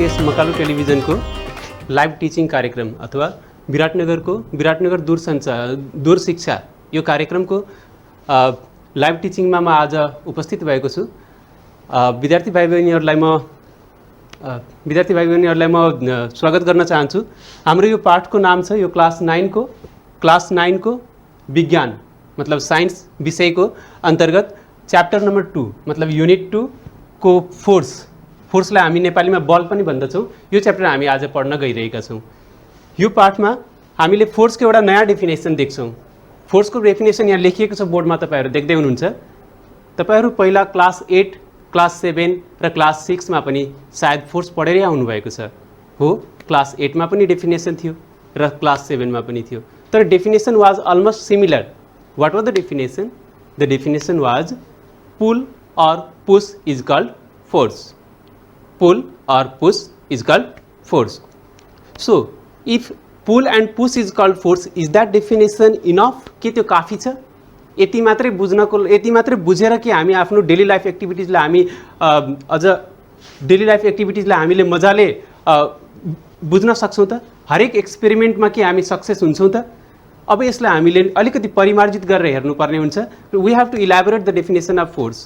यस मकालु टेलिभिजनको live teaching कार्यक्रम अथवा विराटनगर दूर शिक्षा यो कार्यक्रमको लाइभ टिचिङमा म आज उपस्थित भएको छु। विद्यार्थी भाइ बहिनीहरूलाई म स्वागत गर्न चाहन्छु। हाम्रो यो पाठको नाम छ, यो क्लास 9 को विज्ञान मतलब साइन्स विषयको अन्तर्गत च्याप्टर नम्बर 2 मतलब युनिट 2 को फोर्सलाई हामी नेपालीमा बल पनि भन्दछौँ। यो च्याप्टर हामी आज पढ्न गइरहेका छौँ। यो पाठमा हामीले फोर्सको एउटा नयाँ डेफिनेसन देख्छौँ। फोर्सको डेफिनेसन यहाँ लेखिएको छ, बोर्डमा तपाईहरु देख्दै हुनुहुन्छ। तपाईहरु पहिला क्लास 8, क्लास 7 र क्लास 6 मा पनि सायद फोर्स पढेरै आउनु भएको छ। हो, क्लास 8 मा पनि डेफिनेसन थियो र क्लास 7 मा पनि थियो, तर definition was almost similar. What was the definition? The definition was pull or push is called force. Pull or push is called force. So if pull and push is called force, is that definition enough? के त्यो काफी छ? यति मात्रै बुझेर कि हामी आफ्नो daily life एक्टिभिटिजलाई हामी हामीले मजाले बुझ्न सक्छौँ त? हरेक एक्सपेरिमेन्टमा कि हामी सक्सेस हुन्छौँ त? अब यसलाई हामीले अलिकति परिमार्जित गरेर हेर्नुपर्ने हुन्छ। We have to elaborate the definition of force.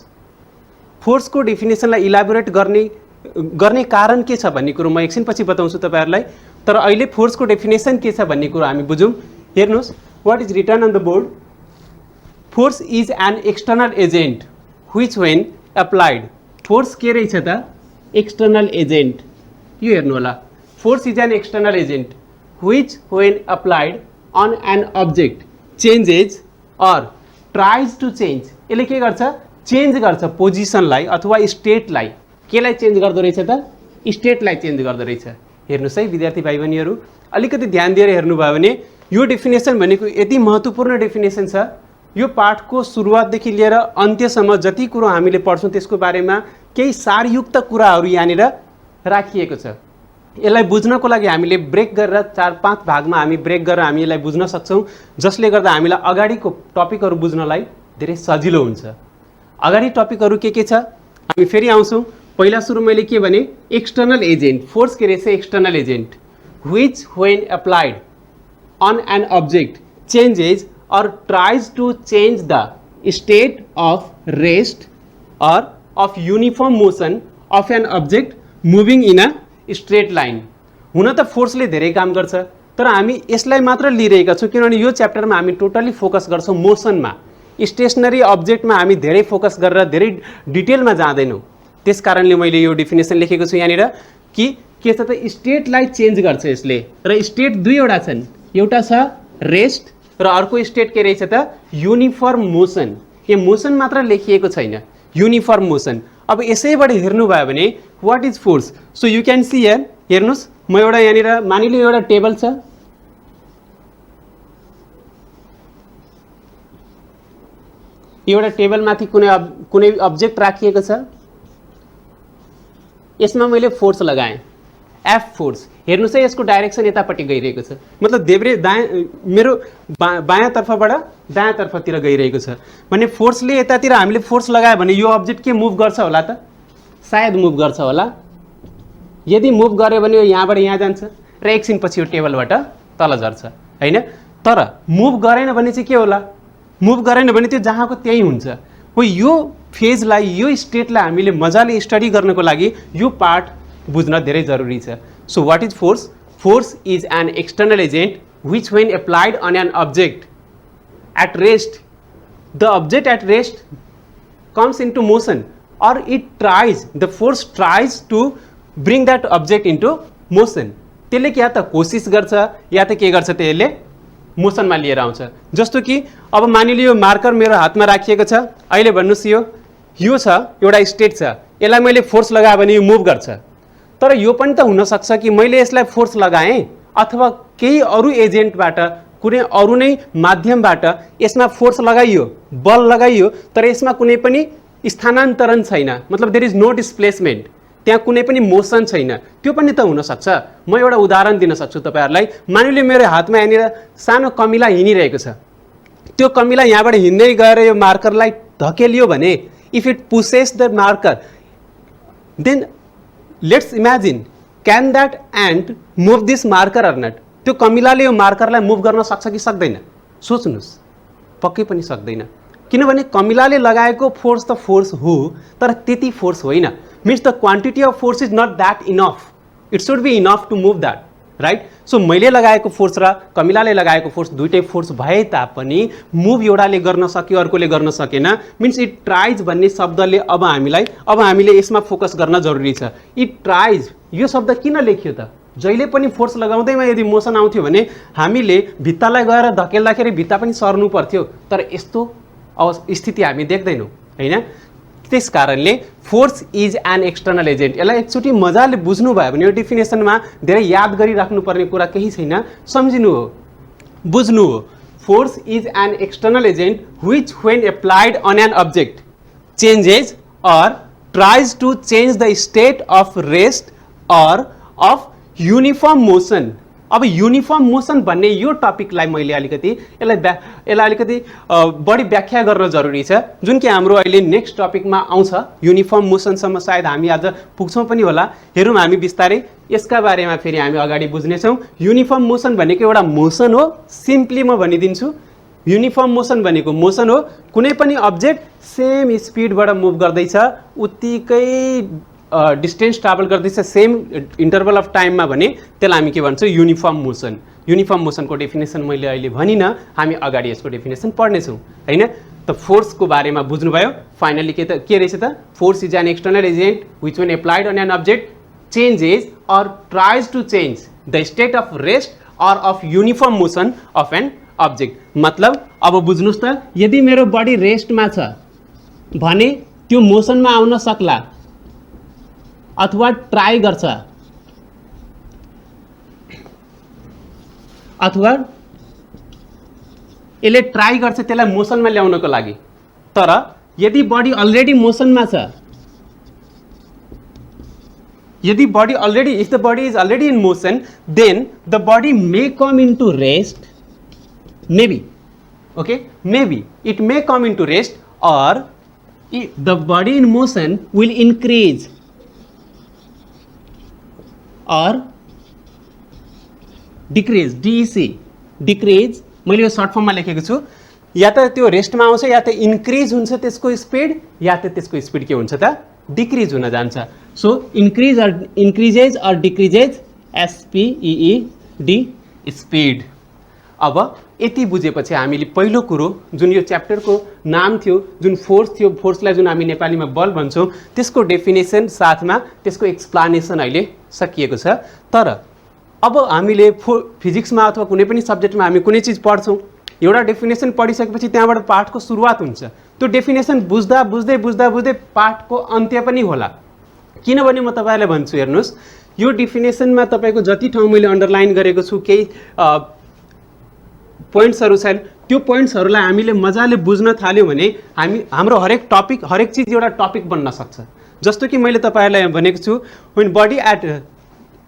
फोर्सको डेफिनेसनलाई इलाबोरेट गर्ने कारण के छ भन्ने कुरो म एकछिनपछि बताउँछु तपाईहरुलाई। तर अहिले फोर्सको डेफिनेसन के छ भन्ने कुरो हामी बुझौँ। हेर्नुस्, what is written on the board? Force is an external agent which when applied. Force के रहेछ त? External agent. यो हेर्नु होला, force is an external agent which when applied on an object changes or tries to change. यसले के गर्छ? Change गर्छ पोजिसनलाई अथवा स्टेटलाई। केलाई चेन्ज गर्दो रहेछ त? स्टेटलाई चेन्ज गर्दो रहेछ। हेर्नुस् है विद्यार्थी भाइ बहिनीहरू, अलिकति ध्यान दिएर हेर्नुभयो भने यो डेफिनेसन भनेको यति महत्त्वपूर्ण डेफिनेसन छ। यो पाठको सुरुवातदेखि लिएर अन्त्यसम्म जति कुरो हामीले पढ्छौँ त्यसको बारेमा केही सारयुक्त कुराहरू यहाँनिर राखिएको छ। यसलाई बुझ्नको लागि हामीले ब्रेक गरेर 4-5 भागमा हामी ब्रेक गरेर हामी यसलाई बुझ्न सक्छौँ, जसले गर्दा हामीलाई अगाडिको टपिकहरू बुझ्नलाई धेरै सजिलो हुन्छ। अगाडि टपिकहरू के छ हामी फेरि आउँछौँ। पहिला सुरु मैले के भने? External agent. फोर्स के रहेछ? External agent which when applied on an object changes or tries to change the state of rest or of uniform motion of an object moving in a straight line. हुन त फोर्सले धेरै काम गर्छ, तर हामी यसलाई मात्र लिइरहेका छौँ किनभने यो च्याप्टरमा हामी टोटली फोकस गर्छौँ मोसनमा। स्टेसनरी अब्जेक्टमा हामी धेरै फोकस गरेर धेरै डिटेलमा जाँदैनौँ। त्यसकारणले मैले यो डेफिनेसन लेखेको छु यहाँनिर कि के छ त? स्टेटलाई चेन्ज गर्छ यसले। र स्टेट दुईवटा छन्, एउटा छ रेस्ट र अर्को स्टेट के रहेछ त? Uniform motion. यो मोसन मात्र लेखिएको छैन, युनिफर्म मोसन। अब यसैबाट हेर्नुभयो भने what is force? So you can see here. हेर्नुस्, म एउटा यहाँनिर मानिलिनु एउटा टेबल छ, एउटा टेबलमाथि कुनै अब्जेक्ट राखिएको छ। यसमा मैले फोर्स लगाएँ, एफ फोर्स। हेर्नुस् है, यसको डाइरेक्सन यतापट्टि गइरहेको छ, मतलब देब्रे दायाँ, मेरो बायाँतर्फबाट दायाँतर्फतिर गइरहेको छ भने फोर्सले यतातिर हामीले फोर्स लगायो भने यो अब्जेक्ट के मुभ गर्छ होला त? सायद मुभ गर्छ होला। यदि मुभ गर्यो भने यो यहाँबाट यहाँ जान्छ र एकछिनपछि यो टेबलबाट तल झर्छ, होइन? तर मुभ गरेन भने चाहिँ के होला? मुभ गरेन भने त्यो जहाँको त्यहीँ हुन्छ। हो, यो फेजलाई, यो स्टेटलाई हामीले मजाले स्टडी गर्नको लागि यो पार्ट बुझ्न धेरै जरुरी छ। So what is force? Force is an external agent which when applied on an object at rest, the object at rest comes into motion or it tries, the force tries to bring that object into motion. त्यसले कि या त कोसिस गर्छ या त के गर्छ, त्यसले मोसनमा लिएर आउँछ। जस्तो कि अब मानिलियो मार्कर मेरो हातमा राखिएको छ, अहिले भन्नुस् यो छ एउटा स्टेट छ, यसलाई मैले फोर्स लगाएँ भने यो मुभ गर्छ। तर यो पनि त हुनसक्छ कि मैले यसलाई फोर्स लगाएँ अथवा केही अरू एजेन्टबाट, कुनै अरू नै माध्यमबाट यसमा फोर्स लगाइयो, बल लगाइयो, तर यसमा कुनै पनि स्थानान्तरण छैन, मतलब देयर इज नो डिस्प्लेसमेन्ट, त्यहाँ कुनै पनि मोसन छैन। त्यो पनि त हुनसक्छ। म एउटा उदाहरण दिन सक्छु तपाईहरुलाई। मानिलियो मेरो हातमा यहाँनिर सानो कमिला हिँडिरहेको छ, त्यो कमिला यहाँबाट हिँड्दै गएर यो मार्करलाई धकेलियो भने if it pushes the marker, then let's imagine can that ant move this marker or not? त्यो कमिलाले यो मार्करलाई मुभ गर्न सक्छ कि सक्दैन? सोच्नुहोस्, पक्कै पनि सक्दैन। किनभने कमिलाले लगाएको फोर्स त फोर्स हो, तर त्यति फोर्स होइन। Means the quantity of force is not that enough, it should be enough to move that, right? So मैले लगाएको फोर्स र कमिलाले लगाएको फोर्स दुइटै फोर्स भए तापनि मुभ एउटाले गर्न सक्यो, अर्कोले गर्न सकेन। मिन्स इट ट्राइज भन्ने शब्दले अब हामीले यसमा फोकस गर्न जरुरी छ। इट ट्राइज यो शब्द किन लेखियो त? जहिले पनि फोर्स लगाउँदैमा यदि मोसन आउँथ्यो भने हामीले भित्तालाई गएर धकेल्दाखेरि भित्ता पनि सर्नु पर्थ्यो, तर यस्तो स्थिति हामी देख्दैनौँ, होइन? त्यस कारणले force is an external agent. यसलाई एकचोटि मजाले बुझ्नुभयो भने यो डेफिनेसनमा धेरै याद गरिराख्नुपर्ने कुरा केही छैन, सम्झिनु हो, बुझ्नु हो। Force is an external agent which when applied on an object changes or tries to change the state of rest or of uniform motion. अब युनिफर्म मोसन भन्ने यो टपिकलाई मैले यसलाई अलिकति बढी व्याख्या गर्न जरुरी छ, जुन कि हाम्रो अहिले नेक्स्ट टपिकमा आउँछ। युनिफर्म मोसनसम्म सायद हामी आज पुग्छौँ पनि होला। हेरौँ हामी बिस्तारै यसका बारेमा फेरि हामी अगाडि बुझ्नेछौँ। युनिफर्म मोसन भनेको एउटा मोसन हो, सिम्पली म भनिदिन्छु। युनिफर्म मोसन भनेको मोसन हो, कुनै पनि अब्जेक्ट सेम स्पिडबाट मुभ गर्दैछ, उत्तिकै डिस्टेन्स ट्राभल गर्दैछ सेम इन्टरभल अफ टाइममा भने त्यसलाई हामी के भन्छौँ? Uniform motion. युनिफर्म मोसनको डेफिनेसन मैले अहिले भनिनँ, हामी अगाडि यसको डेफिनेसन पढ्नेछौँ, होइन? त फोर्सको बारेमा बुझ्नुभयो। फाइनली के रहेछ त? Force is an external agent which when applied on an object changes or tries to change the state of rest or of uniform motion of an object. मतलब अब बुझ्नुहोस् त, यदि मेरो बडी रेस्टमा छ भने त्यो मोसनमा आउन सक्ला अथवा ट्राई गर्छ, अथवा यसले ट्राई गर्छ त्यसलाई मोसनमा ल्याउनको लागि। तर यदि बडी अलरेडी मोसनमा छ, यदि body already, if the body is already in motion, then the body may come into rest, maybe, okay, maybe it may come into rest, or the body in motion will increase or decrease, DEC, decrease। मैले यो short फर्ममा लेखेको छु, या त त्यो रेस्टमा आउँछ, या त increase हुन्छ त्यसको स्पिड, या त त्यसको स्पिड के हुन्छ त? डिक्रिज हुन जान्छ। So increase or increases or decreases, SPEED, speed. अब यति बुझेपछि हामीले पहिलो कुरो जुन यो च्याप्टरको नाम थियो, जुन फोर्स थियो, फोर्सलाई जुन हामी नेपालीमा बल भन्छौँ, त्यसको डेफिनेसन साथमा त्यसको एक्सप्लानेसन अहिले सकिएको छ। तर अब हामीले फिजिक्समा अथवा कुनै पनि सब्जेक्टमा हामी कुनै चिज पढ्छौँ, एउटा डेफिनेसन पढिसकेपछि त्यहाँबाट पाठको सुरुवात हुन्छ। त्यो डेफिनेसन बुझ्दा बुझ्दै बुझ्दा बुझ्दै पाठको अन्त्य पनि होला। किनभने म तपाईँलाई भन्छु, हेर्नुहोस्, यो डेफिनेसनमा तपाईँको जति ठाउँ मैले अन्डरलाइन गरेको छु, केही पोइन्ट्सहरू छन्, त्यो पोइन्ट्सहरूलाई हामीले मजाले बुझ्न थाल्यौँ भने हाम्रो हरेक टपिक, हरेक चिज एउटा टपिक बन्न सक्छ। जस्तो कि मैले तपाईँहरूलाई भनेको छु, व्हेन बडी एट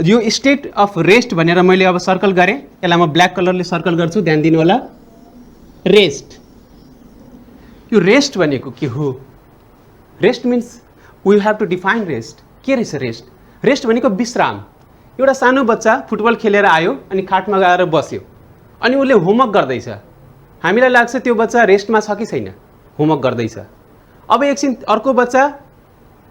यो स्टेट अफ रेस्ट भनेर मैले अब सर्कल गरेँ, यसलाई म ब्ल्याक कलरले सर्कल गर्छु, ध्यान दिनु होला। रेस्ट, यो रेस्ट भनेको के हो? Rest means we have to define rest. के रहेछ रेस्ट? रेस्ट भनेको विश्राम। एउटा सानो बच्चा फुटबल खेलेर आयो अनि खाटमा गएर बस्यो, अनि उसले होमवर्क गर्दैछ। हामीलाई लाग्छ त्यो बच्चा रेस्टमा छ कि छैन? होमवर्क गर्दैछ। अब एकछिन अर्को बच्चा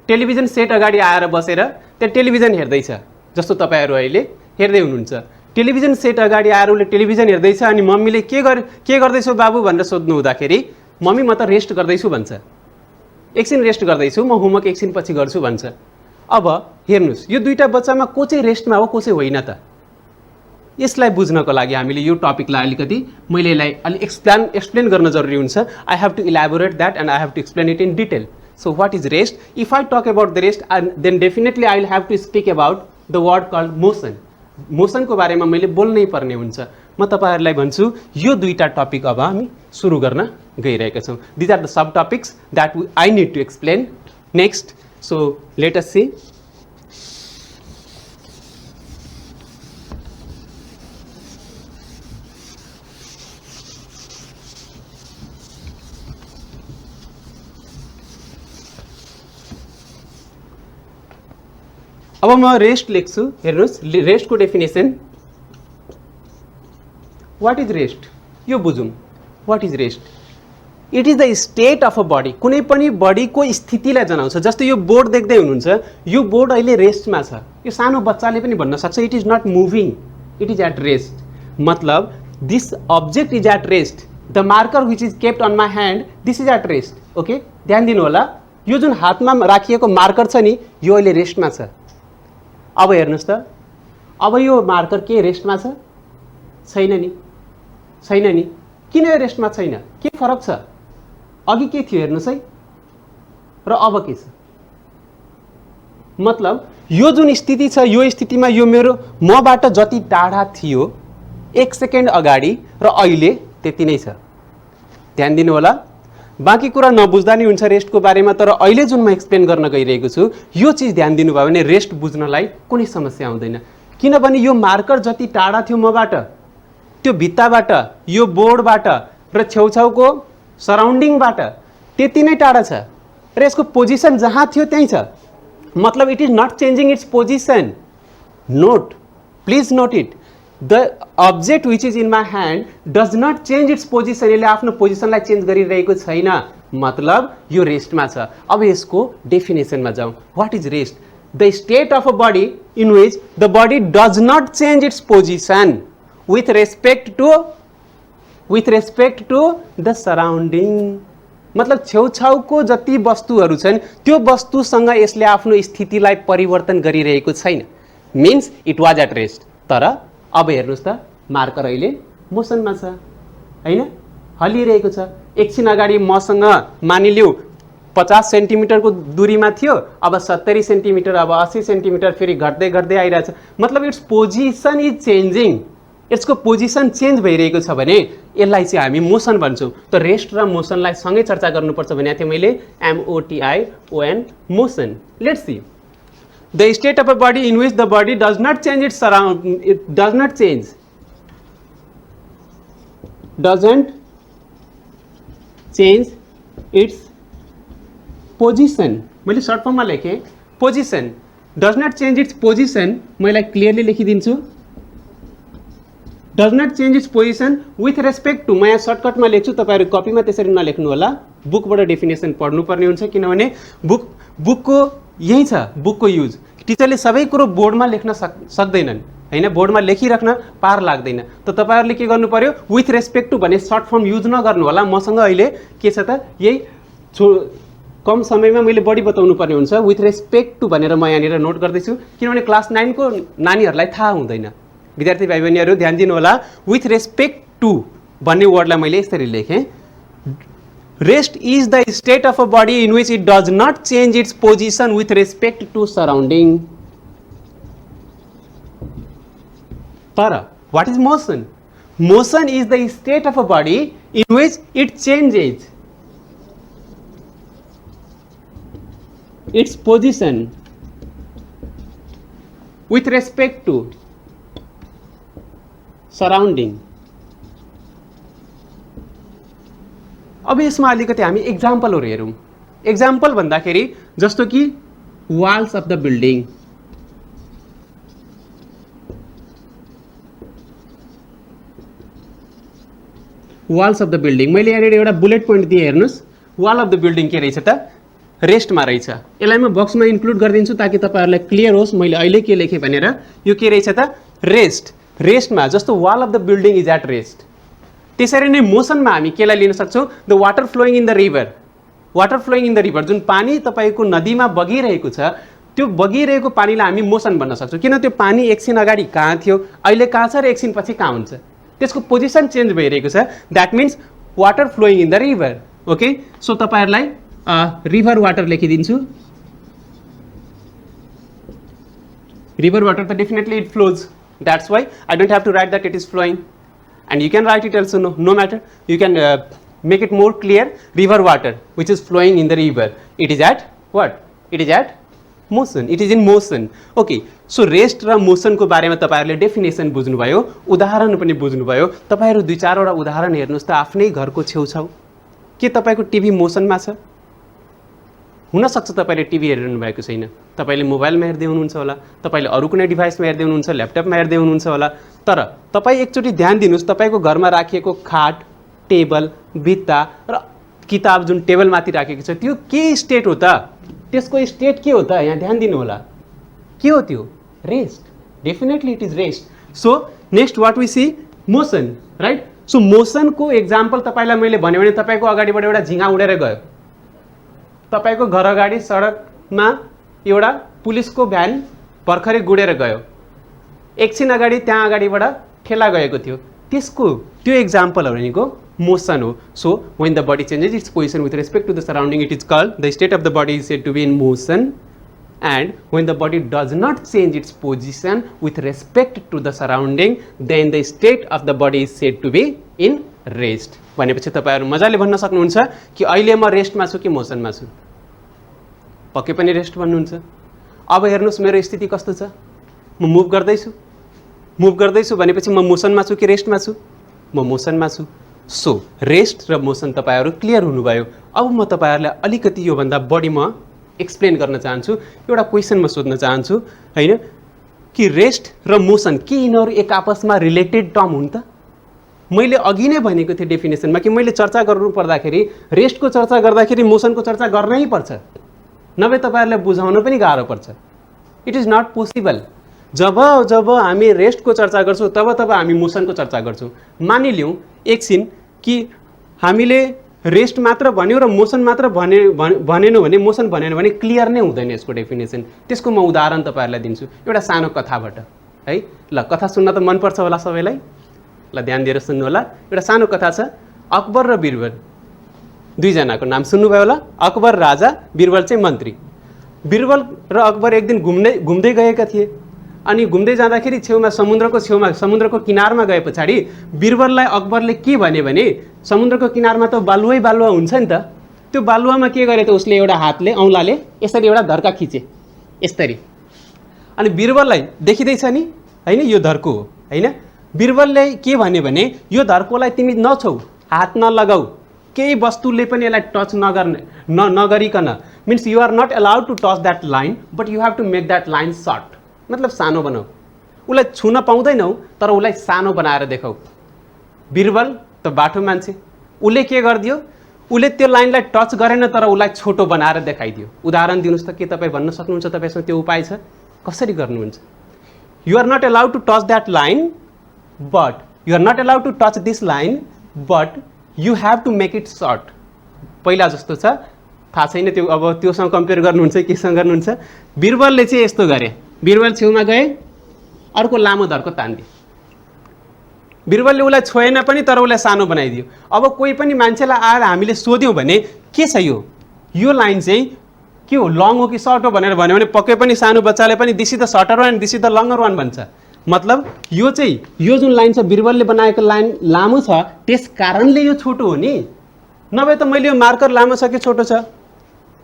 टेलिभिजन सेट अगाडि आएर बसेर त्यहाँ टेलिभिजन हेर्दैछ, जस्तो तपाईँहरू अहिले हेर्दै हुनुहुन्छ। टेलिभिजन सेट अगाडि आएर उसले टेलिभिजन हेर्दैछ, अनि मम्मीले के गर्दैछौ बाबु भनेर सोध्नु हुँदाखेरि मम्मी म त रेस्ट गर्दैछु भन्छ। एकछिन रेस्ट गर्दैछु, म होमवर्क एकछिन पछि गर्छु भन्छ। अब हेर्नुहोस्, यो दुईवटा बच्चामा को चाहिँ रेस्टमा हो, को चाहिँ होइन त? यसलाई बुझ्नको लागि हामीले यो टपिकलाई अलिकति मैले यसलाई अलि एक्सप्लेन गर्न जरुरी हुन्छ। I have to elaborate that and I have to explain it in detail. So what is rest? If I talk about the rest, then definitely I will have to speak about the word called motion. मोसनको बारेमा मैले बोल्नै पर्ने हुन्छ। म तपाईँहरूलाई भन्छु, यो दुईवटा टपिक अब हामी सुरु गर्न गइरहेका छौँ। These are the sub topics that I need to explain next. So let us see. अब म रेस्ट लेख्छु, हेर्नुहोस् रेस्टको डेफिनेसन। वाट इज रेस्ट यो बुझौँ। What is rest? It is the state of a body, कुनै पनि बडीको स्थितिलाई जनाउँछ। जस्तै यो बोर्ड देख्दै हुनुहुन्छ, यो बोर्ड अहिले रेस्टमा छ। यो सानो बच्चाले पनि भन्न सक्छ it is not moving, it is at rest. मतलब this object is at rest, the marker which is kept on my hand this is at rest. Okay, ध्यान दिनु होला, यो जुन हातमा राखिएको मार्कर छ नि यो अहिले रेस्टमा छ। अब हेर्नुहोस् त, अब यो मार्कर के रेस्टमा छ? छैन नि, छैन नि। किन यो रेस्टमा छैन? के फरक छ? अघि के थियो हेर्नुहोस् है, र अब के छ? मतलब यो जुन स्थिति छ, यो स्थितिमा यो मेरो मबाट जति टाढा थियो 1 सेकेन्ड अगाडि र अहिले त्यति नै छ। ध्यान दिनु होला, बाँकी कुरा नबुझ्दा नि हुन्छ रेस्टको बारेमा, तर अहिले जुन म एक्सप्लेन गर्न गइरहेको छु यो चिज ध्यान दिनुभयो भने रेस्ट बुझ्नलाई कुनै समस्या आउँदैन। किनभने यो मार्कर जति टाढा थियो मबाट, त्यो भित्ताबाट, यो बोर्डबाट र छेउछाउको सराउन्डिङबाट त्यति नै टाढा छ, र यसको पोजिसन जहाँ थियो त्यहीँ छ। मतलब it is not changing its position. Note, please note it, the object which is in my hand does not change its position. यसले आफ्नो पोजिसनलाई चेन्ज गरिरहेको छैन, मतलब यो रेस्टमा छ। अब यसको डेफिनेसनमा जाउँ। What is rest? The state of a body in which the body does not change its position with respect to the surrounding। मतलब छेउछाउको जति वस्तुहरू छन् त्यो वस्तुसँग यसले आफ्नो स्थितिलाई परिवर्तन गरिरहेको छैन। Means it was at rest. तर अब हेर्नुहोस् त, मार्कर अहिले मोसनमा छ, होइन, हलिरहेको छ। एकछिन अगाडि मसँग मानिलिउ 50 सेन्टिमिटरको दूरीमा थियो, अब 70 सेन्टिमिटर, अब 80 सेन्टिमिटर, फेरि घट्दै घट्दै आइरहेछ। मतलब इट्स पोजिसन इज चेन्जिङ, यसको पोजिसन चेन्ज भइरहेको छ भने यसलाई चाहिँ हामी मोसन भन्छौँ। त रेस्ट र मोसनलाई सँगै चर्चा गर्नुपर्छ भनेको थिएँ मैले, MOTION, motion. Let's see, the state of a body in which the body does not change its doesn't change its position. मैले सर्ट फर्ममा लेखेँ position, does not change its position. म यसलाई क्लियरली लेखिदिन्छु, does not change its position with respect to. म यहाँ सर्टकटमा लेख्छु, तपाईँहरू कपीमा त्यसरी नलेख्नु होला, बुकबाट डेफिनेसन पढ्नुपर्ने हुन्छ। किनभने बुकको यही छ, बुकको युज। टिचरले सबै कुरो बोर्डमा लेख्न सक्दैनन्, होइन, बोर्डमा लेखिराख्न पार लाग्दैन। त तपाईँहरूले के गर्नु पर्यो, विथ रेस्पेक्ट टु भने सर्ट फर्म युज नगर्नु होला। मसँग अहिले के छ त, यही कम समयमा मैले बढी बताउनु पर्ने हुन्छ। विथ रेस्पेक्ट टु भनेर म यहाँनिर नोट गर्दैछु, किनभने क्लास 9 को नानीहरूलाई थाहा हुँदैन। विद्यार्थी भाइ बहिनीहरू ध्यान दिनु होला, विथ रेस्पेक्ट टु भन्ने वर्डलाई मैले यसरी लेखेँ। Rest is the state of a body in which it does not change its position with respect to surrounding. तर what is motion? Motion is the state of a body in which it changes its position with respect to surrounding। अब यसमा अलिकति हामी एक्जाम्पलहरू हेरौँ। Example भन्दाखेरि जस्तो कि walls of the building, walls of the building. मैले यहाँनिर एउटा बुलेट पोइन्ट दिएँ, हेर्नुहोस्, वाल अफ द बिल्डिङ के रहेछ त, रेस्टमा रहेछ। यसलाई म बक्समा इन्क्लुड गरिदिन्छु ताकि तपाईँहरूलाई क्लियर होस् मैले अहिले के लेखेँ भनेर। यो के रहेछ त, रेस्ट, रेस्टमा। जस्तो wall of the building is at rest, त्यसरी नै मोसनमा हामी केलाई लिन सक्छौँ, the water flowing in the river. Water flowing in the river, जुन पानी तपाईँको नदीमा बगिरहेको छ, त्यो बगिरहेको पानीलाई हामी मोसन भन्न सक्छौँ। किन, त्यो पानी एकछिन अगाडि कहाँ थियो, अहिले कहाँ छ र एकछिन पछि कहाँ हुन्छ, त्यसको पोजिसन चेन्ज भइरहेको छ। That means water flowing in the river. Okay, so तपाईँहरूलाई रिभर वाटर लेखिदिन्छु। रिभर वाटर त definitely it flows, that's why I don't have to write that it is flowing, and you can write it also, no matter, you can make it more clear. River water which is flowing in the river, it is at what, it is at motion, it is in motion. Okay, so rest र motion को बारेमा तपाईहरुले definition बुझ्नुभयो, उदाहरण पनि बुझ्नुभयो। तपाईहरु दुई चारवटा उदाहरण हेर्नुस् त आफ्नै घरको छेउछाउ। के तपाईको टिभी मोसनमा छ? हुनसक्छ तपाईँले टिभी हेरिरहनु भएको छैन, तपाईँले मोबाइलमा हेर्दै हुनुहुन्छ होला, तपाईँले अरू कुनै डिभाइसमा हेर्दै हुनुहुन्छ, ल्यापटपमा हेर्दै हुनुहुन्छ होला। तर तपाईँ एकचोटि ध्यान दिनुहोस्, तपाईँको घरमा राखिएको खाट, टेबल, भित्ता र किताब जुन टेबलमाथि राखेको छ त्यो के स्टेट हो त? त्यसको स्टेट के हो त? यहाँ ध्यान दिनु होला, के हो त्यो? Rest. Definitely it is rest. So next what we see motion, right? सो मोसनको एक्जाम्पल तपाईँलाई मैले भन्यो भने तपाईँको अगाडिबाट एउटा झिँगा उडेर गयो, तपाईँको घर अगाडि सडकमा एउटा पुलिसको भ्यान भर्खरै गुडेर गयो, एकछिन अगाडि त्यहाँ अगाडिबाट ठेला गएको थियो, त्यसको त्यो एक्जाम्पल भनेको मोसन हो। So when the body changes its position with respect to the surrounding it is called the state of the body is said to be in motion, and when the body does not change its position with respect to the surrounding then the state of the body is said to be in rest। भनेपछि तपाईहरु मजाले भन्न सक्नुहुन्छ कि अहिले म रेस्टमा छु कि मोसनमा छु? पक्कै पनि रेस्ट भन्नुहुन्छ। अब हेर्नुस् मेरो स्थिति कस्तो छ, म मुभ गर्दैछु भनेपछि म मोसनमा छु कि रेस्टमा छु? म मोसनमा छु। सो रेस्ट र मोसन तपाईहरु क्लियर हुनुभयो। अब म तपाईहरुलाई अलिकति यो भन्दा बढी म एक्सप्लेन गर्न चाहन्छु, एउटा क्वेशन म सोध्न चाहन्छु हैन, कि रेस्ट र मोसन के यिनीहरु एक आपसमा रिलेटेड टर्म हुन् त? मैले अघि नै भनेको थिएँ डेफिनेसनमा कि मैले चर्चा गर्नु पर्दाखेरि रेस्टको चर्चा गर्दाखेरि मोसनको चर्चा गर्नै पर्छ, नभए तपाईहरुलाई बुझाउन पनि गाह्रो पर्छ। It is not possible. जब हामी रेस्टको चर्चा गर्छौं तब हामी मोसनको चर्चा गर्छौं। मानिलिउँ एकछिन कि हामीले रेस्ट मात्र भन्यो र मोसन मात्र भनेन भने, मोसन भनेन भने क्लियर नै हुँदैन यसको डेफिनेसन। त्यसको म उदाहरण तपाईहरुलाई दिन्छु एउटा सानो कथाबाट है। ल कथा सुन्न त मन पर्छ होला सबैलाई? ल ध्यान दिएर सुन्नु होला। एउटा सानो कथा छ, अकबर र बीरबल, दुईजनाको नाम सुन्नुभयो होला। अकबर राजा, बीरबल चाहिँ मन्त्री। बीरबल र अकबर एक दिन घुम्दै गएका थिए, अनि घुम्दै जाँदाखेरि समुद्रको किनारमा गए पछाडि बीरबललाई अकबरले के भने समुद्रको किनारमा त बालुवै बालुवा हुन्छ नि त, त्यो बालुवामा के गरे त उसले एउटा हातले औंलाले यसरी एउटा धर्का खिचे यसरी, अनि बीरबललाई देखिँदैछ नि हैन यो धर्को हो हैन। बीरबलले के भने यो धर्कोलाई तिमी नछौ, हात नलगाऊ, केही वस्तुले पनि यसलाई टच नगरिकन, means you are not allowed to touch that line but you have to make that line short, मतलब सानो बनाऊ। उसलाई छुन पाउँदैनौ तर उसलाई सानो बनाएर देखाऊ। बीरबल त बाठो मान्छे, उसले के गर्दियो, उसले त्यो लाइनलाई टच गरेन तर उसलाई छोटो बनाएर देखाइदियो। उदाहरण दिनुस् त, के तपाईँ भन्न सक्नुहुन्छ तपाईसँग त्यो उपाय छ? कसरी गर्नुहुन्छ? You are not allowed to touch that line but you are not allowed to touch this line but you have to make it short. पहिला जस्तो छ थाहा छैन त्यो, अब त्योसँग कम्पेयर गर्नुहुन्छ केसँग गर्नुहुन्छ। बीरबलले चाहिँ यस्तो गरे, बीरबल छेउमा गए, अर्को लामो धर्को तान्दियो। बीरबलले उसलाई छोएन पनि तर उसलाई सानो बनाइदियो। अब कोही पनि मान्छेलाई आएर हामीले सोध्यौँ भने के छ यो लाइन चाहिँ के हो, लङ हो कि सर्ट हो भनेर भन्यो भने पक्कै पनि सानो बच्चाले पनि this is the shorter one, this is the लङ्गर one भन्छ। मतलब यो जुन लाइन छ बीरबलले बनाएको लाइन लामो छ त्यस कारणले यो छोटो हो नि, नभए त मैले यो मार्कर लामो छ कि छोटो छ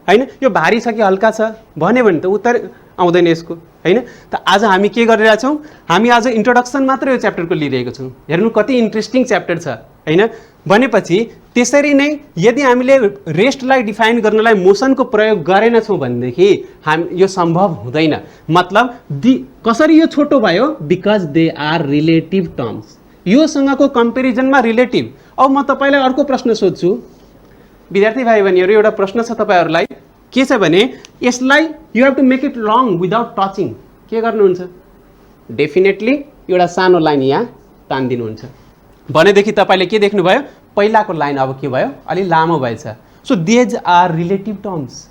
हैन, यो भारी छ कि हल्का छ भन्यो भने त उत्तर आउँदैन यसको हैन। त आज हामी के गरिरहेछौँ, हामी आज इन्ट्रोडक्सन मात्र यो च्याप्टरको लिइरहेको छौँ। हेर्नु कति इन्ट्रेस्टिङ च्याप्टर छ हैन। भनेपछि त्यसरी नै यदि हामीले रेस्टलाई डिफाइन गर्नलाई मोसनको प्रयोग गरेनछौँ भनेदेखि यो सम्भव हुँदैन। मतलब कसरी यो छोटो भयो, because they are relative terms, योसँगको कम्पेरिजनमा रिलेटिभ। अब म तपाईलाई अर्को प्रश्न सोध्छु विद्यार्थी भाइ बहिनीहरू, एउटा प्रश्न छ तपाईहरुलाई, के छ भने यसलाई you have to make it long without touching, के गर्नुहुन्छ? डेफिनेटली एउटा सानो लाइन यहाँ तान्दिनुहुन्छ भनेदेखि तपाईले के देख्नुभयो, पहिलाको लाइन अब के भयो, अलि लामो भएछ। So these are relative terms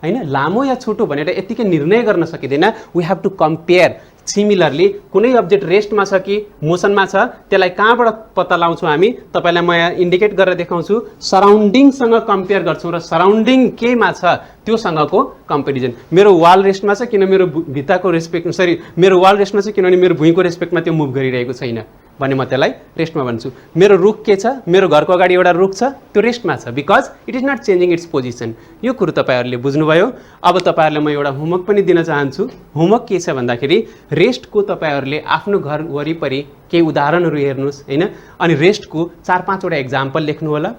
हैन। लामो या छोटो भनेर यतिकै निर्णय गर्न सकिँदैन, we have to compare. Similarly कुनै अब्जेक्ट रेस्टमा छ कि मोसनमा छ त्यसलाई कहाँबाट पत्ता लगाउँछौँ हामी, तपाईँलाई म यहाँ इन्डिकेट गरेर देखाउँछु। सराउन्डिङसँग कम्पेयर गर्छौँ र सराउन्डिङ केमा छ त्योसँगको कम्पेरिजन। मेरो वाल रेस्टमा छ किन मेरो भित्ताको रेस्पेक्ट, मेरो वाल रेस्टमा छ किनभने मेरो भुइँको रेस्पेक्टमा त्यो मुभ गरिरहेको छैन भने म त्यसलाई रेस्टमा भन्छु। मेरो रुख के छ, मेरो घरको अगाडि एउटा रुख छ त्यो रेस्टमा छ, because it is not changing its position. यो कुरो तपाईँहरूले बुझ्नुभयो। अब तपाईँहरूलाई म एउटा होमवर्क पनि दिन चाहन्छु। होमवर्क के छ भन्दाखेरि रेस्टको तपाईँहरूले आफ्नो घर वरिपरि केही उदाहरणहरू हेर्नुहोस् हैन, अनि रेस्टको 4-5 वटा एक्जाम्पल लेख्नु होला।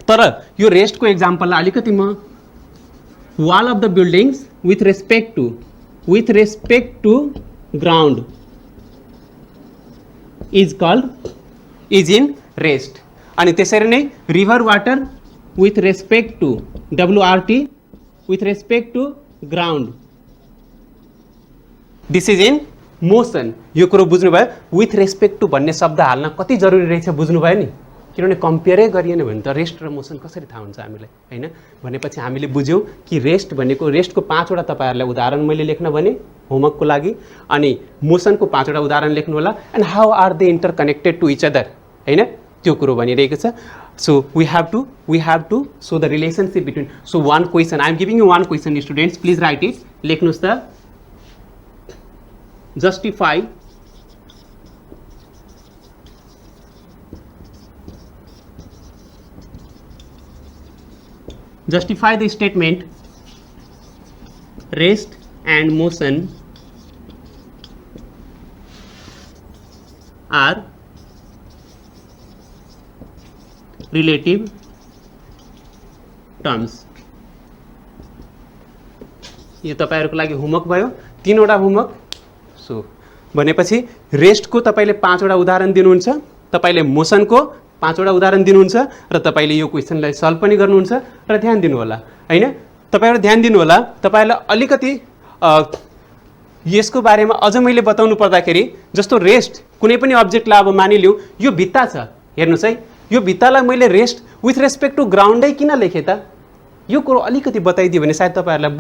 तर यो रेस्टको एक्जाम्पललाई अलिकति म wall of the buildings with respect to ground is in rest. अनि त्यसरी नै river water with respect to WRT with respect to ground, this is in motion. यो कुरो बुझ्नुभयो? with respect to भन्ने शब्द हाल्न कति जरुरी रहेछ बुझ्नुभयो नि, किनभने कम्पेयरै गरिएन भने त रेस्ट र मोसन कसरी थाहा हुन्छ हामीलाई, हैन? भनेपछि हामीले बुझ्यौँ कि रेस्ट भनेको, रेस्टको 5 वटा तपाईहरुलाई उदाहरण मैले लेख्न भने होमवर्कको लागि, अनि मोसनको 5 वटा उदाहरण लेख्नु होला, and how are they interconnected to each other, हैन? त्यो कुरो भनिरहेको छ. So we have to show the relationship between. So one question, I am giving you one question, students, please write it. लेख्नुस् त, justify the statement rest and motion are relative terms. यो तपाईहरुको लागि homework भयो, 3 वटा homework. So भनेपछि रेस्टको तपाईले 5 वटा उदाहरण दिनुहुन्छ, तपाईले मोसनको 5 वटा उदाहरण दिनुहुन्छ, र तपाईले यो क्वेशनलाई सल्भ पनि गर्नुहुन्छ, र ध्यान दिनु होला, हैन? तपाईहरु ध्यान दिनु होला. तपाईहरुलाई अलिकति यसको बारेमा अझ मैले बताउनु पर्दाखेरि, जस्तो रेस्ट कुनै पनि अब्जेक्टलाई अब मानिलिउ यो भित्ता छ, हेर्नुस् है, यो भित्तालाई मैले रेस्ट विथ रेस्पेक्ट टु ग्राउन्डै किन लेखेँ त? यो कुरो अलिकति बताइदियो भने सायद तपाईहरुलाई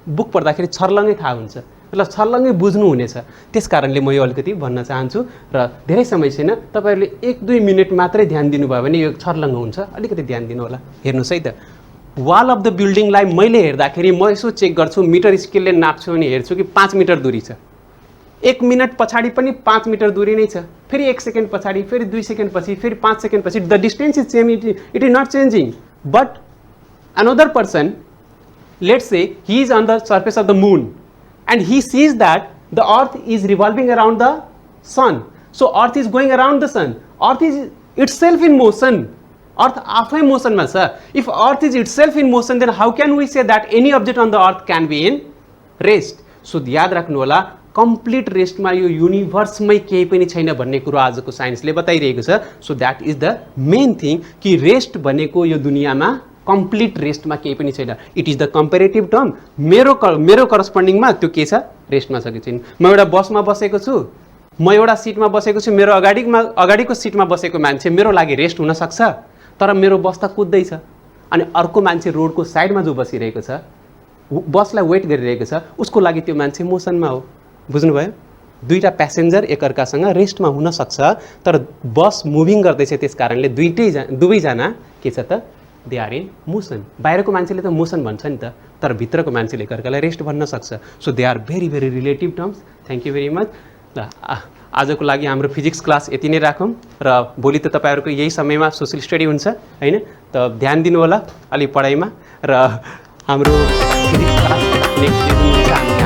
बुक पढ्दाखेरि छर्लङ्गै थाहा हुन्छ, मतलब छर्लङ्गै बुझ्नु हुनेछ. त्यसकारणले म यो अलिकति भन्न चाहन्छु, र धेरै समय छैन, तपाईहरुले 1-2 मिनेट मात्रै ध्यान दिनुभयो भने यो छर्लङ्ग हुन्छ. अलिकति ध्यान दिनु होला. हेर्नुस् है त, वाल अफ द बिल्डिङलाई मैले हेर्दाखेरि म यसो चेक गर्छु, मिटर स्केलले नाप्छु अनि हेर्छु कि 5 मिटर दूरी छ. 1 मिनट पछाडि पनि 5 मिटर दूरी नै छ, फेरि 1 सेकेन्ड पछाडि, फेरि 2 सेकेन्ड पछि, फेरि 5 सेकेन्ड पछि, the distance is same, it is not changing. But another person, let's say he is on the surface of the moon and he sees that the earth is revolving around the sun. So earth is going around the sun, earth is itself in motion, earth आफै मोसनमा छ. If earth is itself in motion, then how can we say that any object on the earth can be in rest? So याद राख्नु होला, complete रेस्टमा यो युनिभर्समै केही पनि छैन भन्ने कुरो आजको साइन्सले बताइरहेको छ. So that is the main thing कि रेस्ट भनेको यो दुनियाँमा कम्प्लिट रेस्टमा केही पनि छैन. It is the comparative term. मेरो करस्पोन्डिङमा त्यो के छ? रेस्टमा छ कि छैन. म एउटा बसमा बसेको छु, म एउटा सिटमा बसेको छु, मेरो अगाडिको सिटमा बसेको मान्छे मेरो लागि रेस्ट हुन सक्छ, तर मेरो बस त कुद्दैछ, अनि अर्को मान्छे रोडको साइडमा जो बसिरहेको छ, बसलाई वेट गरिरहेको छ, उसको लागि त्यो मान्छे मोसनमा हो. बुझ्नुभयो? दुईटा प्यासेन्जर एकअर्कासँग रेस्टमा हुन सक्छ, तर बस मुभिङ गर्दैछ, त्यस कारणले दुवैजना के छ त? They are in motion. बाहिरको मान्छेले त मोसन भन्छ नि त, तर भित्रको मान्छेले एकअर्कालाई रेस्ट भन्न सक्छ. So they are very very relative terms. Thank you very much. ल आजको लागि हाम्रो फिजिक्स क्लास यति नै राखौँ, र भोलि त तपाईँहरूको यही समयमा सोसियल स्टडी हुन्छ, हैन? त ध्यान दिनु होला अलि पढाइमा, र हाम्रो फिजिक्स क्लास नेक्स्ट डे हुन्छ.